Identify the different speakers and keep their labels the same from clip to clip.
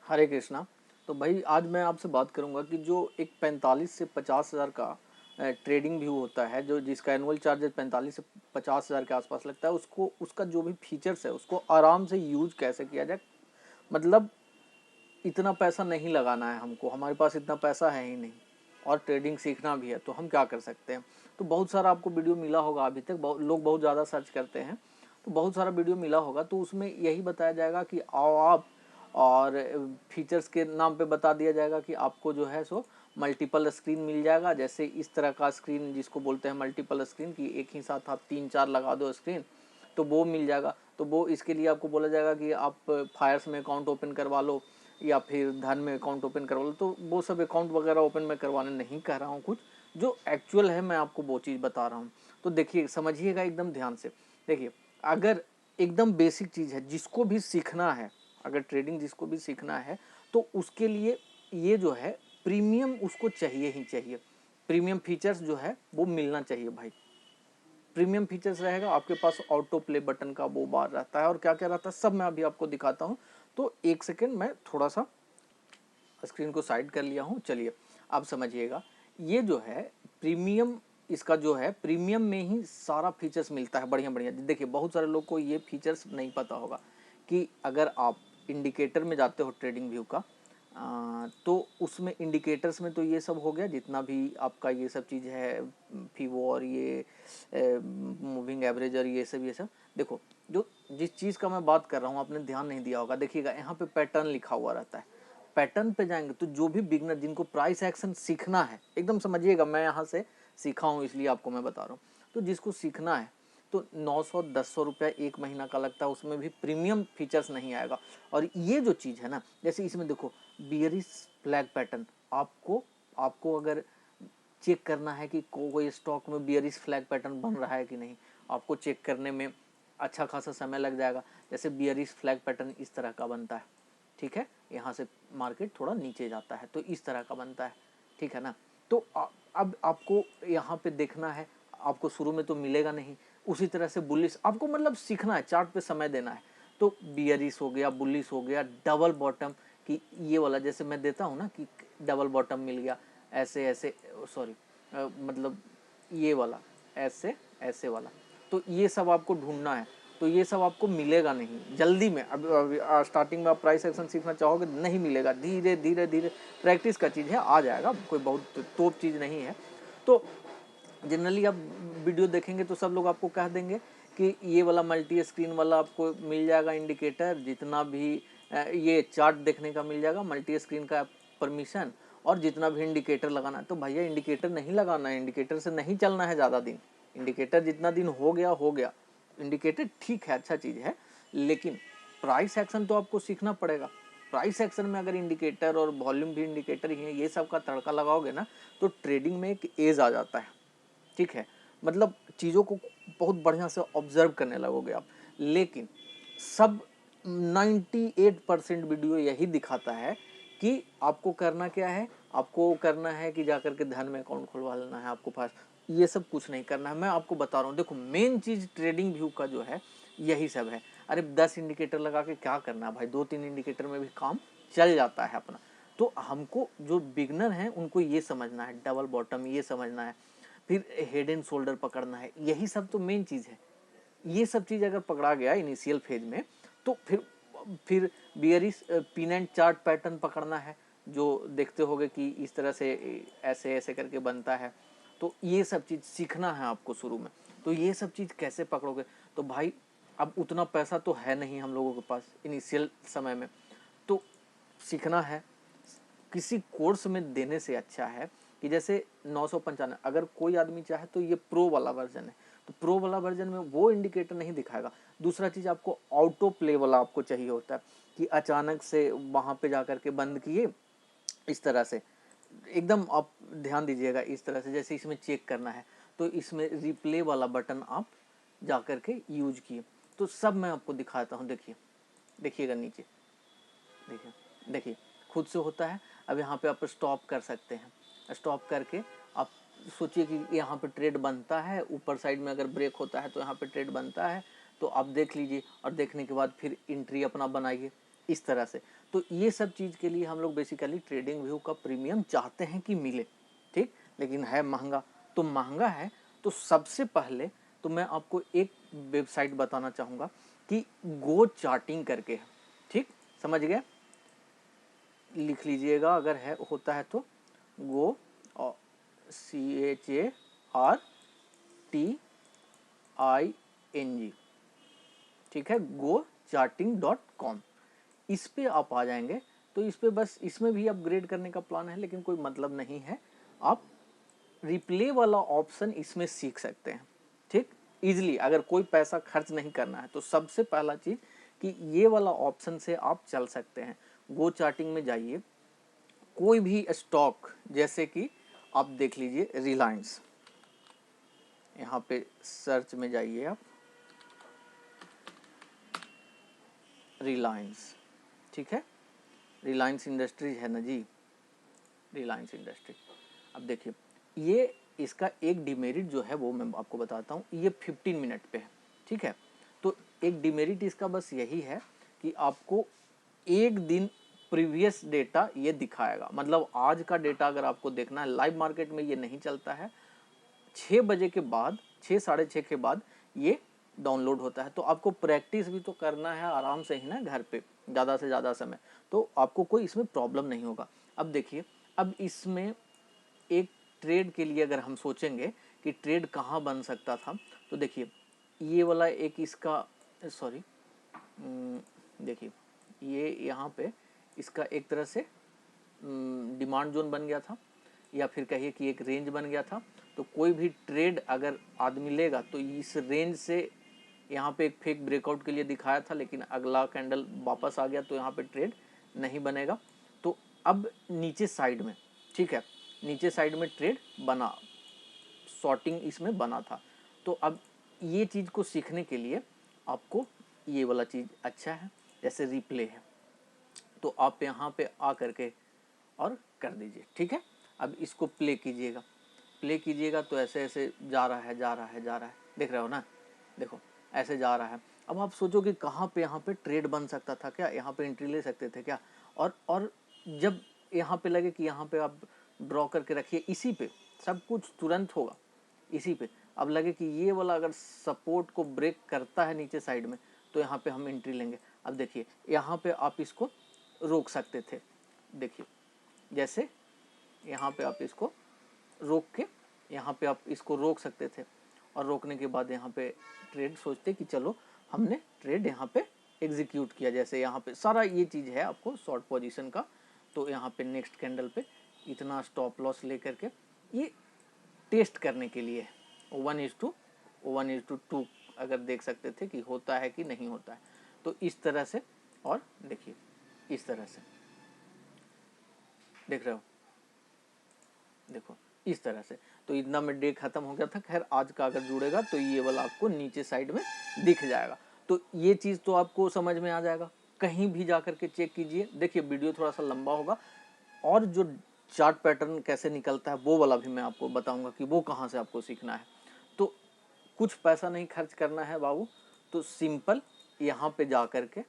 Speaker 1: हरे कृष्णा। तो भाई आज मैं आपसे बात करूंगा कि जो एक 45 से 50 हज़ार का ट्रेडिंग व्यू होता है, जो जिसका एनुअल चार्जेस 45 से 50 हज़ार के आसपास लगता है, उसको उसका जो भी फीचर्स है उसको आराम से यूज कैसे किया जाए। मतलब इतना पैसा नहीं लगाना है हमको, हमारे पास इतना पैसा है ही नहीं और ट्रेडिंग सीखना भी है, तो हम क्या कर सकते हैं। तो बहुत सारा आपको वीडियो मिला होगा, अभी तक लोग बहुत ज़्यादा सर्च करते हैं, तो बहुत सारा वीडियो मिला होगा। तो उसमें यही बताया जाएगा कि आओ आप, और फीचर्स के नाम पे बता दिया जाएगा कि आपको जो है सो मल्टीपल स्क्रीन मिल जाएगा। जैसे इस तरह का स्क्रीन जिसको बोलते हैं मल्टीपल स्क्रीन, की एक ही साथ आप 3-4 लगा दो स्क्रीन, तो वो मिल जाएगा। तो वो इसके लिए आपको बोला जाएगा कि आप फायर्स में अकाउंट ओपन करवा लो या फिर धन में अकाउंट ओपन करवा लो। तो वो सब अकाउंट वगैरह ओपन मैं करवाने नहीं कह रहा हूँ, कुछ जो एक्चुअल है मैं आपको वो चीज़ बता रहा हूँ। तो देखिए, समझिएगा एकदम ध्यान से। देखिए, अगर एकदम बेसिक चीज़ है, जिसको भी सीखना है, अगर ट्रेडिंग जिसको भी सीखना है, तो उसके लिए ये जो है प्रीमियम उसको चाहिए ही चाहिए। प्रीमियम फीचर्स जो है वो मिलना चाहिए भाई। प्रीमियम फीचर्स रहेगा आपके पास, ऑटो प्ले बटन का वो बार रहता है और क्या क्या रहता है सब मैं अभी आपको दिखाता हूँ। तो एक सेकेंड, मैं थोड़ा सा स्क्रीन को साइड कर लिया हूँ। चलिए आप समझिएगा, ये जो है प्रीमियम, इसका जो है प्रीमियम में ही सारा फीचर्स मिलता है बढ़िया बढ़िया। देखिए, बहुत सारे लोग को ये फीचर्स नहीं पता होगा कि अगर आप इंडिकेटर में जाते हो ट्रेडिंग व्यू का, तो उसमें इंडिकेटर्स में तो ये सब हो गया, जितना भी आपका ये सब चीज़ है, फीवो और ये मूविंग एवरेज और ये सब देखो, जो जिस चीज़ का मैं बात कर रहा हूँ आपने ध्यान नहीं दिया होगा। देखिएगा, यहाँ पे पैटर्न लिखा हुआ रहता है। पैटर्न पे जाएंगे तो जो भी बिगनर जिनको प्राइस एक्शन सीखना है, एकदम समझिएगा, मैं यहाँ से सीखा हूँ इसलिए आपको मैं बता रहा हूँ। तो जिसको सीखना है तो 900-1000 रुपया एक महीना का लगता है, उसमें भी प्रीमियम फीचर्स नहीं आएगा। और ये जो चीज़ है ना, जैसे इसमें देखो बियरिश फ्लैग पैटर्न, आपको आपको अगर चेक करना है कि कोई स्टॉक में बियरिश फ्लैग पैटर्न बन रहा है कि नहीं, आपको चेक करने में अच्छा खासा समय लग जाएगा। जैसे बियरिश फ्लैग पैटर्न इस तरह का बनता है, ठीक है, यहाँ से मार्केट थोड़ा नीचे जाता है तो इस तरह का बनता है, ठीक है ना। तो अब आपको यहाँ पे देखना है, आपको शुरू में तो मिलेगा नहीं। उसी तरह से बुलिश आपको मतलब सीखना है, चार्ट पे समय देना है। तो बियरिश हो गया, बुलिश हो गया, डबल बॉटम कि ये वाला जैसे मैं देता हूँ ना कि डबल बॉटम मिल गया, ऐसे ऐसे, सॉरी मतलब ये वाला ऐसे ऐसे वाला, तो ये सब आपको ढूंढना है। तो ये सब आपको मिलेगा नहीं जल्दी में। अब स्टार्टिंग में आप प्राइस एक्शन सीखना चाहोगे नहीं मिलेगा, धीरे धीरे धीरे प्रैक्टिस का चीज़ है, आ जाएगा, कोई बहुत तोप चीज़ नहीं है। तो जनरली आप वीडियो देखेंगे तो सब लोग आपको कह देंगे कि ये वाला मल्टी स्क्रीन वाला आपको मिल जाएगा इंडिकेटर, जितना भी ये चार्ट देखने का मिल जाएगा, मल्टी स्क्रीन का परमिशन, और जितना भी इंडिकेटर लगाना है। तो भैया इंडिकेटर नहीं लगाना है, इंडिकेटर से नहीं चलना है ज़्यादा दिन। इंडिकेटर जितना दिन हो गया हो गया। इंडिकेटर ठीक है, अच्छा चीज़ है, लेकिन प्राइस एक्शन तो आपको सीखना पड़ेगा। प्राइस एक्शन में अगर इंडिकेटर और वॉल्यूम भी इंडिकेटर ही है, ये सब का तड़का लगाओगे ना, तो ट्रेडिंग में एक एज आ जाता है, ठीक है। मतलब चीज़ों को बहुत बढ़िया से ऑब्जर्व करने लगोगे आप। लेकिन सब 98% वीडियो यही दिखाता है कि आपको करना क्या है, आपको करना है कि जाकर के धन में अकाउंट खुलवा लेना है आपको पास। ये सब कुछ नहीं करना है, मैं आपको बता रहा हूँ। देखो, मेन चीज़ ट्रेडिंग व्यू का जो है यही सब है। अरे 10 इंडिकेटर लगा के क्या करना है भाई, 2-3 इंडिकेटर में भी काम चल जाता है अपना। तो हमको जो बिगनर हैं उनको ये समझना है, डबल बॉटम ये समझना है, फिर हेड एंड शोल्डर पकड़ना है, यही सब तो मेन चीज़ है। ये सब चीज़ अगर पकड़ा गया इनिशियल फेज में, तो फिर bearish pin and chart pattern पकड़ना है, जो देखते होगे कि इस तरह से ऐसे ऐसे करके बनता है। तो ये सब चीज़ सीखना है आपको शुरू में। तो ये सब चीज़ कैसे पकड़ोगे, तो भाई अब उतना पैसा तो है नहीं हम लोगों के पास इनिशियल समय में, तो सीखना है। किसी कोर्स में देने से अच्छा है कि जैसे 995, अगर कोई आदमी चाहे तो ये प्रो वाला वर्जन है, तो प्रो वाला वर्जन में वो इंडिकेटर नहीं दिखाएगा। दूसरा चीज़, आपको ऑटो प्ले वाला आपको चाहिए होता है कि अचानक से वहाँ पे जाकर के बंद किए, इस तरह से एकदम आप ध्यान दीजिएगा, इस तरह से जैसे इसमें चेक करना है तो इसमें रिप्ले वाला बटन आप जाकर के यूज किए। तो सब मैं आपको दिखाता हूँ। देखिए, देखिएगा नीचे, देखिए देखिए खुद से होता है। अब यहाँ पे आप स्टॉप कर सकते हैं, स्टॉप करके आप सोचिए कि यहाँ पे ट्रेड बनता है, ऊपर साइड में अगर ब्रेक होता है तो यहाँ पे ट्रेड बनता है, तो आप देख लीजिए और देखने के बाद फिर एंट्री अपना बनाइए। इस तरह से। तो ये सब चीज़ के लिए हम लोग बेसिकली ट्रेडिंग व्यू का प्रीमियम चाहते हैं कि मिले, ठीक, लेकिन है महंगा। तो महंगा है तो सबसे पहले तो मैं आपको एक वेबसाइट बताना चाहूँगा कि गो चार्टिंग करके है, ठीक, समझ गए, लिख लीजिएगा अगर है होता है तो, गो CHARTING, ठीक है, gocharting.com। इस पे आप आ जाएंगे तो इस पे बस इसमें भी अपग्रेड करने का प्लान है, लेकिन कोई मतलब नहीं है, आप रिप्ले वाला ऑप्शन इसमें सीख सकते हैं, ठीक, इजीली। अगर कोई पैसा खर्च नहीं करना है तो सबसे पहला चीज़ कि ये वाला ऑप्शन से आप चल सकते हैं। गो चार्टिंग में जाइए, कोई भी स्टॉक, जैसे कि आप देख लीजिए रिलायंस, यहाँ पे सर्च में जाइए आप, रिलायंस, ठीक है, रिलायंस इंडस्ट्रीज है ना जी, रिलायंस इंडस्ट्री। अब देखिए ये इसका एक डिमेरिट जो है वो मैं आपको बताता हूँ, ये 15 मिनट पे है, ठीक है। तो एक डिमेरिट इसका बस यही है कि आपको एक दिन प्रीवियस डेटा ये दिखाएगा, मतलब आज का डेटा अगर आपको देखना है, लाइव मार्केट में ये नहीं चलता है, 6 बजे के बाद, 6 साढ़े 6 के बाद ये डाउनलोड होता है। तो आपको प्रैक्टिस भी तो करना है आराम से ही ना घर पे, ज़्यादा से ज़्यादा समय, तो आपको कोई इसमें प्रॉब्लम नहीं होगा। अब देखिए, अब इसमें एक ट्रेड के लिए अगर हम सोचेंगे कि ट्रेड कहाँ बन सकता था, तो देखिए ये वाला एक इसका, सॉरी, देखिए ये यहाँ पे इसका एक तरह से डिमांड जोन बन गया था, या फिर कहिए कि एक रेंज बन गया था। तो कोई भी ट्रेड अगर आदमी लेगा तो इस रेंज से, यहाँ पे एक फेक ब्रेकआउट के लिए दिखाया था, लेकिन अगला कैंडल वापस आ गया तो यहाँ पे ट्रेड नहीं बनेगा। तो अब नीचे साइड में, ठीक है, नीचे साइड में ट्रेड बना, शॉर्टिंग इसमें बना था। तो अब ये चीज़ को सीखने के लिए आपको ये वाला चीज़ अच्छा है, जैसे रिप्ले है, तो आप यहाँ पे आ करके और कर दीजिए, ठीक है। अब इसको प्ले कीजिएगा, प्ले कीजिएगा तो ऐसे ऐसे जा रहा है, जा रहा है, जा रहा है, देख रहे हो ना, देखो ऐसे जा रहा है। अब आप सोचो कि कहाँ पे यहाँ पे ट्रेड बन सकता था क्या, यहाँ पे एंट्री ले सकते थे क्या, और जब यहाँ पे लगे कि यहाँ पे आप ड्रॉ करके रखिए, इसी पे सब कुछ तुरंत होगा, इसी पे। अब लगे कि ये वाला अगर सपोर्ट को ब्रेक करता है नीचे साइड में, तो यहाँ पे हम एंट्री लेंगे। अब देखिए यहाँ पे आप इसको रोक सकते थे, देखिए जैसे यहाँ पे आप इसको रोक के, यहाँ पे आप इसको रोक सकते थे, और रोकने के बाद यहाँ पे ट्रेड सोचते कि चलो हमने ट्रेड यहाँ पे एग्जीक्यूट किया, जैसे यहाँ पे सारा ये चीज़ है आपको शॉर्ट पोजीशन का। तो यहाँ पे नेक्स्ट कैंडल पे इतना स्टॉप लॉस लेकर के ये टेस्ट करने के लिए 1:2 अगर देख सकते थे कि होता है कि नहीं होता है, तो इस तरह से। और देखिए इस तरह से, देख रहे हो, देखो इस तरह से। तो इतना में डे खत्म हो गया था। खैर आज का अगर जुड़ेगा तो ये वाला आपको नीचे साइड में दिख जाएगा। तो ये चीज़ तो आपको समझ में आ जाएगा, कहीं भी जा करके चेक कीजिए। देखिए वीडियो थोड़ा सा लंबा होगा, और जो चार्ट पैटर्न कैसे निकलता है वो वाला भी मैं आपको बताऊंगा कि वो कहाँ से आपको सीखना है। तो कुछ पैसा नहीं खर्च करना है बाबू, तो सिंपल यहाँ पे जा करके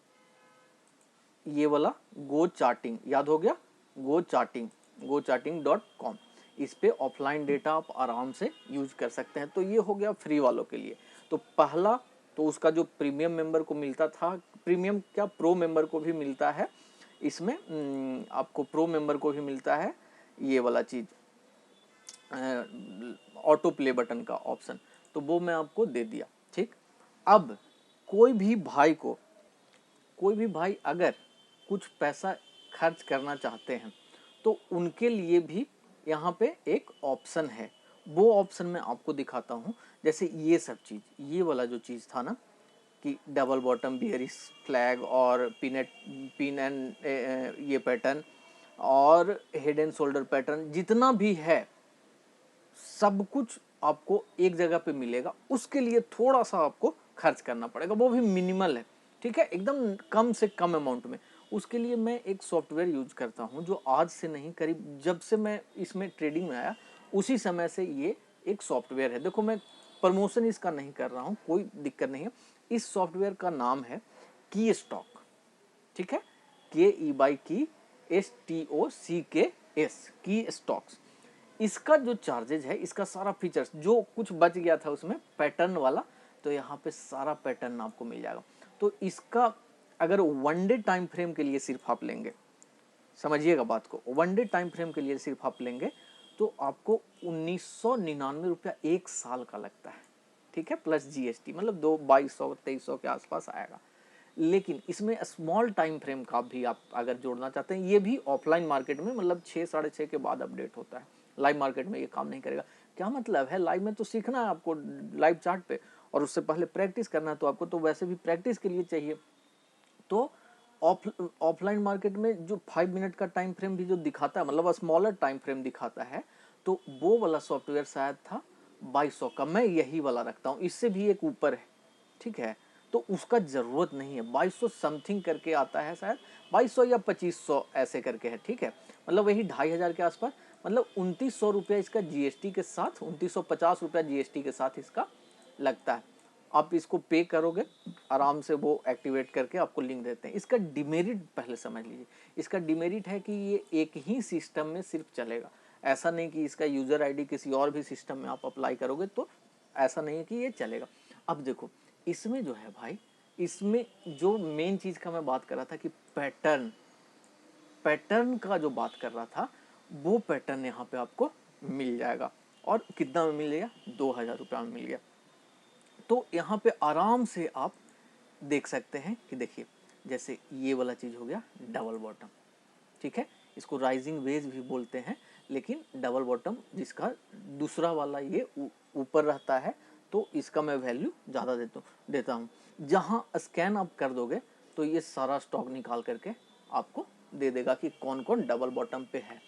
Speaker 1: ये वाला गो चार्टिंग, याद हो गया, गो चार्टिंग, gocharting.com, इस पे ऑफलाइन डेटा आप आराम से यूज कर सकते हैं। तो ये हो गया फ्री वालों के लिए। तो पहला तो उसका जो प्रीमियम मेंबर को मिलता था, प्रीमियम क्या, प्रो मेंबर को भी मिलता है इसमें, आपको प्रो मेंबर को भी मिलता है ये वाला चीज़, ऑटो प्ले बटन का ऑप्शन, तो वो मैं आपको दे दिया, ठीक। अब कोई भी भाई अगर कुछ पैसा खर्च करना चाहते हैं तो उनके लिए भी यहाँ पे एक ऑप्शन है, वो ऑप्शन मैं आपको दिखाता हूँ। जैसे ये सब चीज़, ये वाला जो चीज़ था ना कि डबल बॉटम बियरिश फ्लैग और पिन एंड ये पैटर्न और हेड एंड शोल्डर पैटर्न, जितना भी है सब कुछ आपको एक जगह पे मिलेगा। उसके लिए थोड़ा सा आपको खर्च करना पड़ेगा, वो भी मिनिमल है, ठीक है, एकदम कम से कम अमाउंट में। उसके लिए मैं एक सॉफ्टवेयर यूज करता हूँ जो आज से नहीं, करीब जब से मैं इसमें ट्रेडिंग में आया उसी समय से ये एक सॉफ्टवेयर है। देखो मैं प्रमोशन इसका नहीं कर रहा हूँ, कोई दिक्कत नहीं है। इस सॉफ्टवेयर का नाम है की स्टॉक, ठीक है, KEYSTOCKS की स्टॉक्स। इसका जो चार्जेज है, इसका सारा फीचर्स जो कुछ बच गया था उसमें पैटर्न वाला, तो यहाँ पे सारा पैटर्न आपको मिल जाएगा। तो इसका अगर वन डे टाइम फ्रेम के लिए सिर्फ आप लेंगे, समझिएगा बात को, वन डे टाइम फ्रेम के लिए सिर्फ आप लेंगे तो आपको 1999 रुपया एक साल का लगता है, ठीक है, प्लस जीएसटी, मतलब 2200-2300 के आसपास आएगा। लेकिन इसमें स्मॉल टाइम फ्रेम का भी आप अगर जोड़ना चाहते हैं, ये भी ऑफलाइन मार्केट में मतलब 6-6:30 के बाद अपडेट होता है, लाइव मार्केट में ये काम नहीं करेगा। क्या मतलब है, लाइव में तो सीखना है आपको लाइव चार्ट पे, और उससे पहले प्रैक्टिस करना है, तो आपको तो वैसे भी प्रैक्टिस के लिए चाहिए। तो ऑफलाइन मार्केट में जो 5 मिनट का टाइम फ्रेम भी जो दिखाता है, मतलब स्मॉलर टाइम फ्रेम दिखाता है, तो वो वाला सॉफ्टवेयर शायद था 2200 का, मैं यही वाला रखता हूँ, इससे भी एक ऊपर है, ठीक है, तो उसका ज़रूरत नहीं है। 2200 समथिंग करके आता है शायद, 2200 या 2500 ऐसे करके है, ठीक है, मतलब वही 2500 के आसपास, मतलब 2900 रुपया इसका जीएसटी के साथ, 2950 रुपया जीएसटी के साथ इसका लगता है। आप इसको पे करोगे, आराम से वो एक्टिवेट करके आपको लिंक देते हैं। इसका डिमेरिट पहले समझ लीजिए। इसका डिमेरिट है कि ये एक ही सिस्टम में सिर्फ चलेगा, ऐसा नहीं कि इसका यूज़र आईडी किसी और भी सिस्टम में आप अप्लाई करोगे तो ऐसा नहीं है कि ये चलेगा। अब देखो इसमें जो है भाई, इसमें जो मेन चीज़ का मैं बात कर रहा था कि पैटर्न का जो बात कर रहा था, वो पैटर्न यहाँ पे आपको मिल जाएगा। और कितना में मिल गया, 2000 रुपया में मिल गया। तो यहाँ पे आराम से आप देख सकते हैं कि देखिए, जैसे ये वाला चीज़ हो गया डबल बॉटम, ठीक है, इसको राइजिंग वेज भी बोलते हैं, लेकिन डबल बॉटम जिसका दूसरा वाला ये ऊपर रहता है, तो इसका मैं वैल्यू ज़्यादा देता हूँ। जहाँ स्कैन आप कर दोगे तो ये सारा स्टॉक निकाल करके आपको दे देगा कि कौन कौन डबल बॉटम पे है।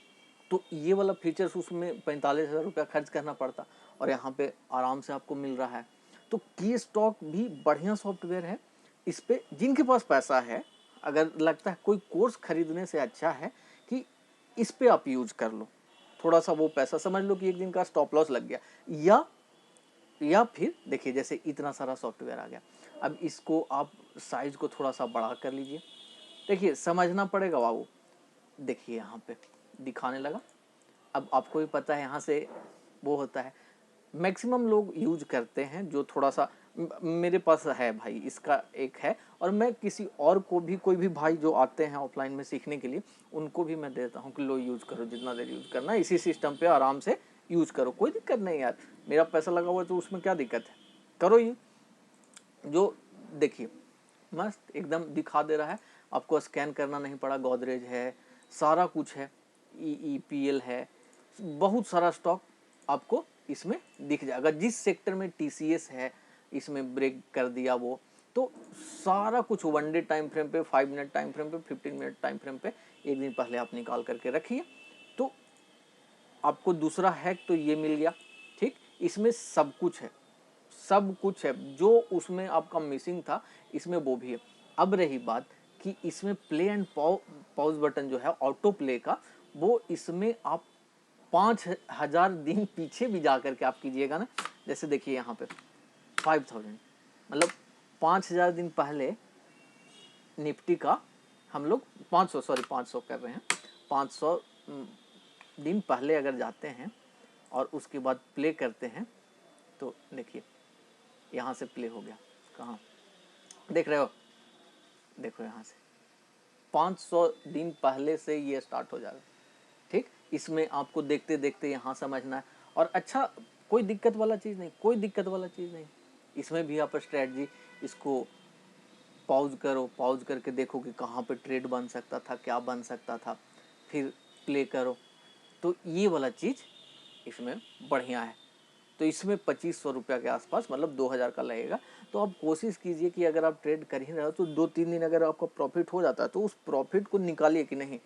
Speaker 1: तो ये वाला फीचर्स उसमें 45,000 रुपया खर्च करना पड़ता, और यहाँ पे आराम से आपको मिल रहा है। तो की स्टॉक भी बढ़िया सॉफ्टवेयर है। इस पे जिनके पास पैसा है, अगर लगता है कोई कोर्स खरीदने से अच्छा है कि इस पे आप यूज कर लो, थोड़ा सा वो पैसा समझ लो कि एक दिन का स्टॉप लॉस लग गया, या फिर देखिए जैसे इतना सारा सॉफ्टवेयर आ गया, अब इसको आप साइज को थोड़ा सा बड़ा कर लीजिए। देखिए समझना पड़ेगा बाबू, देखिए यहाँ पे दिखाने लगा। अब आपको भी पता है यहाँ से वो होता है, मैक्सिमम लोग यूज करते हैं जो थोड़ा सा, मेरे पास है भाई इसका एक है, और मैं किसी और को भी, कोई भी भाई जो आते हैं ऑफलाइन में सीखने के लिए, उनको भी मैं देता हूँ कि लो यूज करो, जितना देर यूज करना है इसी सिस्टम पे आराम से यूज करो, कोई दिक्कत नहीं यार, मेरा पैसा लगा हुआ है तो उसमें क्या दिक्कत है, करो ये। जो देखिए मस्त एकदम दिखा दे रहा है, आपको स्कैन करना नहीं पड़ा, गोदरेज है, सारा कुछ है, EPL है, बहुत सारा स्टॉक आपको इसमें दिख जाएगा। जिस सेक्टर में TCS है इसमें ब्रेक कर दिया वो, तो सारा कुछ वन डे टाइम फ्रेम पे, 5 मिनट टाइम फ्रेम पे, 15 मिनट टाइम फ्रेम पे एक दिन पहले आप निकाल करके रखिए, तो आपको दूसरा हैक तो ये मिल गया, ठीक, इसमें सब कुछ है, सब कुछ है जो उसमें आपका मिसिंग था, इसमें वो भी है। अब रही बात कि इसमें प्ले एंड पॉज बटन जो है ऑटो प्ले का, वो इसमें आप 5000 दिन पीछे भी जा करके आप कीजिएगा ना, जैसे देखिए यहाँ पे 5000, मतलब 5000 दिन पहले निफ्टी का हम लोग 500 कर रहे हैं, 500 दिन पहले अगर जाते हैं और उसके बाद प्ले करते हैं, तो देखिए यहाँ से प्ले हो गया, कहाँ देख रहे हो, देखो यहाँ से 500 दिन पहले से ये स्टार्ट हो जाएगा, ठीक। इसमें आपको देखते देखते यहाँ समझना है, और अच्छा कोई दिक्कत वाला चीज़ नहीं, कोई दिक्कत वाला चीज़ नहीं। इसमें भी आप स्ट्रेटजी, इसको पॉज करो, पॉज करके देखो कि कहाँ पे ट्रेड बन सकता था, क्या बन सकता था, फिर प्ले करो, तो ये वाला चीज़ इसमें बढ़िया है। तो इसमें 2500 रुपया के आसपास, मतलब 2000 का लगेगा। तो आप कोशिश कीजिए कि अगर आप ट्रेड कर ही रहे हो तो 2-3 दिन अगर आपका प्रॉफिट हो जाता है तो उस प्रॉफिट को निकालिए कि नहीं,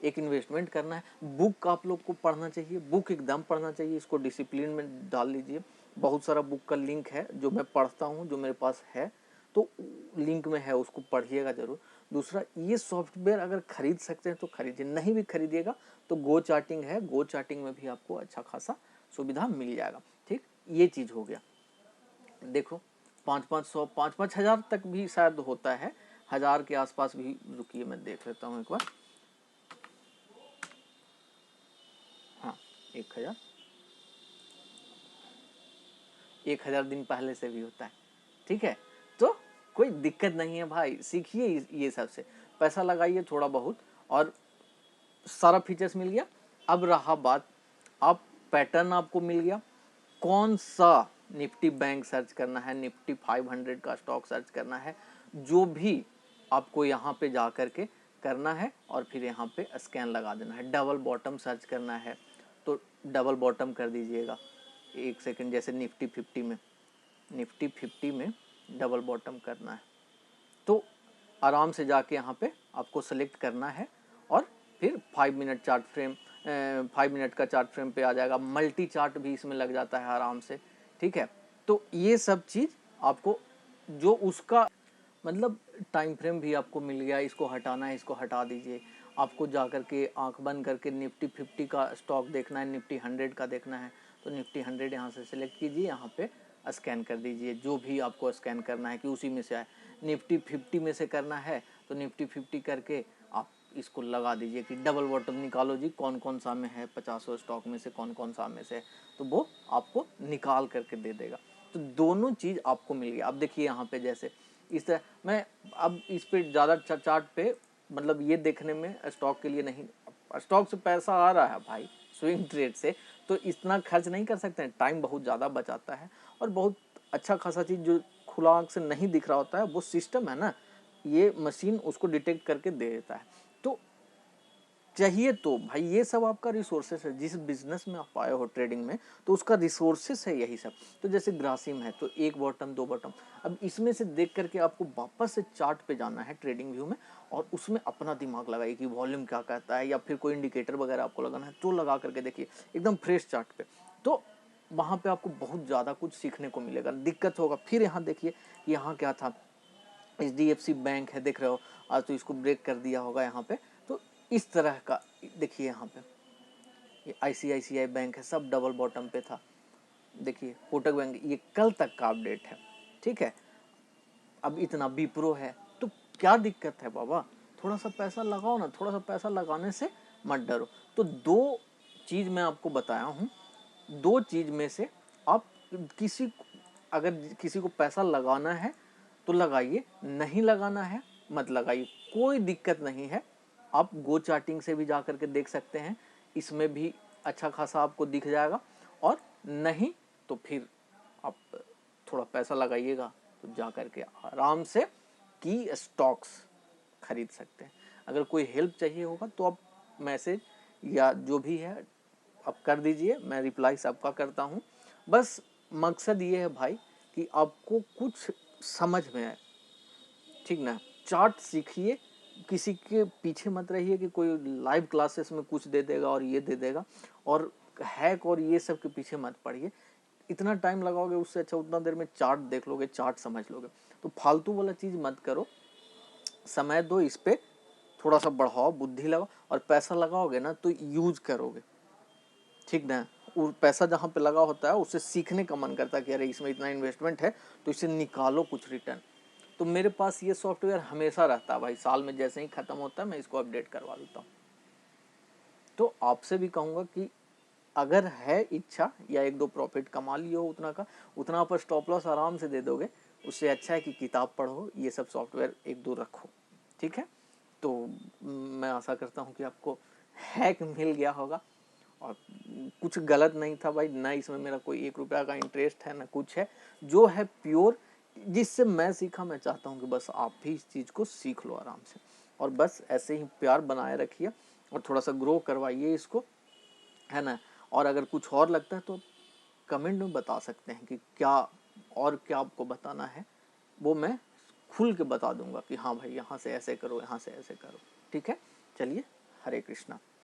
Speaker 1: एक इन्वेस्टमेंट करना है। बुक आप लोग को पढ़ना चाहिए, बुक एकदम पढ़ना चाहिए, इसको डिसिप्लिन में डाल लीजिए। बहुत सारा बुक का लिंक है जो मैं पढ़ता हूँ, जो मेरे पास है, तो लिंक में है, उसको पढ़िएगा ज़रूर। दूसरा, ये सॉफ्टवेयर अगर खरीद सकते हैं तो खरीदिए, नहीं भी खरीदिएगा तो गो चार्टिंग है, गो चार्टिंग में भी आपको अच्छा खासा सुविधा मिल जाएगा, ठीक। ये चीज़ हो गया। देखो 5-500 5-5 हज़ार तक भी शायद होता है, 1000 के आसपास भी, रुकिए मैं देख लेता हूँ एक बार। हाँ 1000 दिन पहले से भी होता है, ठीक है। तो कोई दिक्कत नहीं है भाई, सीखिए ये सबसे, पैसा लगाइए थोड़ा बहुत और सारा फीचर्स मिल गया। अब रहा बात, आप पैटर्न आपको मिल गया, कौन सा निफ्टी बैंक सर्च करना है, निफ्टी 500 का स्टॉक सर्च करना है, जो भी आपको यहाँ पे जा करके करना है और फिर यहाँ पे स्कैन लगा देना है। डबल बॉटम सर्च करना है तो डबल बॉटम कर दीजिएगा, एक सेकंड, जैसे निफ्टी 50 में डबल बॉटम करना है तो आराम से जाके यहाँ पे आपको सेलेक्ट करना है और फिर 5 मिनट चार्ट फ्रेम, 5 मिनट का चार्ट फ्रेम पे आ जाएगा। मल्टी चार्ट भी इसमें लग जाता है आराम से, ठीक है। तो ये सब चीज़ आपको, जो उसका मतलब टाइम फ्रेम भी आपको मिल गया, इसको हटाना है इसको हटा दीजिए। आपको जा करके आंख बंद करके निफ्टी 50 का स्टॉक देखना है, निफ्टी 100 का देखना है तो निफ्टी 100 यहाँ से सिलेक्ट कीजिए, यहाँ पे स्कैन कर दीजिए जो भी आपको स्कैन करना है कि उसी में से आए। निफ्टी 50 में से करना है तो निफ्टी 50 करके आप इसको लगा दीजिए कि डबल बॉटम निकालो जी, कौन कौन सा में है, 50 स्टॉक में से कौन कौन सा में से है, तो वो आपको निकाल करके दे देगा। तो दोनों चीज़ आपको मिल गया। अब देखिए यहाँ पे जैसे इस तरह, मैं अब इस पे ज़्यादा चार्ट पे मतलब ये देखने में स्टॉक के लिए नहीं, स्टॉक से पैसा आ रहा है भाई स्विंग ट्रेड से, तो इतना खर्च नहीं कर सकते हैं, टाइम बहुत ज़्यादा बचाता है और बहुत अच्छा खासा चीज़ जो खुला आँख से नहीं दिख रहा होता है वो सिस्टम है ना, ये मशीन उसको डिटेक्ट करके दे देता है। तो चाहिए तो भाई ये सब आपका रिसोर्सेस है, जिस बिजनेस में आप आए हो ट्रेडिंग में तो उसका रिसोर्सेस है यही सब। तो जैसे ग्रासिम है तो एक बॉटम दो बॉटम, अब इसमें से देख करके आपको वापस से चार्ट पे जाना है ट्रेडिंग व्यू में और उसमें अपना दिमाग लगाइए कि वॉल्यूम क्या कहता है या फिर कोई इंडिकेटर वगैरह आपको लगाना है तो लगा करके देखिए एकदम फ्रेश चार्ट पे, तो वहाँ पे आपको बहुत ज़्यादा कुछ सीखने को मिलेगा। दिक्कत होगा फिर यहाँ देखिए यहाँ क्या था, HDFC बैंक है देख रहे हो, आज तो इसको ब्रेक कर दिया होगा यहाँ पे। तो इस तरह का देखिए यहाँ पे ये ICICI बैंक है, सब डबल बॉटम पे था। देखिए कोटक बैंक, ये कल तक का अपडेट है, ठीक है। अब इतना विप्रो है तो क्या दिक्कत है बाबा, थोड़ा सा पैसा लगाओ ना, थोड़ा सा पैसा लगाने से मत डरो। तो दो चीज़ मैं आपको बताया हूँ, दो चीज़ में से आप अगर किसी को पैसा लगाना है तो लगाइए, नहीं लगाना है मत लगाइए, कोई दिक्कत नहीं है। आप गो चार्टिंग से भी जा करके देख सकते हैं, इसमें भी अच्छा खासा आपको दिख जाएगा। और नहीं तो फिर आप थोड़ा पैसा लगाइएगा तो जा करके आराम से की स्टॉक्स खरीद सकते हैं। अगर कोई हेल्प चाहिए होगा तो आप मैसेज या जो भी है आप कर दीजिए, मैं रिप्लाई सबका करता हूँ। बस मकसद ये है भाई कि आपको कुछ समझ में आए, ठीक ना। चार्ट सीखिए, किसी के पीछे मत रहिए कि कोई लाइव क्लासेस में कुछ दे देगा और ये दे देगा और हैक और ये सब के पीछे मत पड़िए। इतना टाइम लगाओगे उससे अच्छा उतना देर में चार्ट देख लोगे, चार्ट समझ लोगे। तो फालतू वाला चीज़ मत करो, समय दो इस पे, थोड़ा सा बढ़ाओ, बुद्धि लगाओ और पैसा लगाओगे ना तो यूज करोगे, ठीक ना। वो पैसा जहाँ पे लगा होता है उससे सीखने का मन करता है कि अरे इसमें इतना इन्वेस्टमेंट है तो इसे निकालो कुछ रिटर्न। तो मेरे पास ये सॉफ्टवेयर हमेशा रहता है भाई, साल में जैसे ही ख़त्म होता है मैं इसको अपडेट करवा देता हूँ। तो आपसे भी कहूँगा कि अगर है इच्छा या एक दो प्रॉफिट कमा लियो उतना का, उतना पर स्टॉप लॉस आराम से दे दोगे, उससे अच्छा है कि किताब पढ़ो, ये सब सॉफ्टवेयर एक दो रखो, ठीक है। तो मैं आशा करता हूँ कि आपको हैक मिल गया होगा और कुछ गलत नहीं था भाई, ना इसमें मेरा कोई 1 रुपया का इंटरेस्ट है ना कुछ है, जो है प्योर जिससे मैं सीखा। मैं चाहता हूँ कि बस आप भी इस चीज़ को सीख लो आराम से और बस ऐसे ही प्यार बनाए रखिए और थोड़ा सा ग्रो करवाइए इसको, है ना। और अगर कुछ और लगता है तो कमेंट में बता सकते हैं कि क्या और क्या आपको बताना है, वो मैं खुल के बता दूंगा कि हाँ भाई यहाँ से ऐसे करो, यहाँ से ऐसे करो, ठीक है। चलिए, हरे कृष्णा।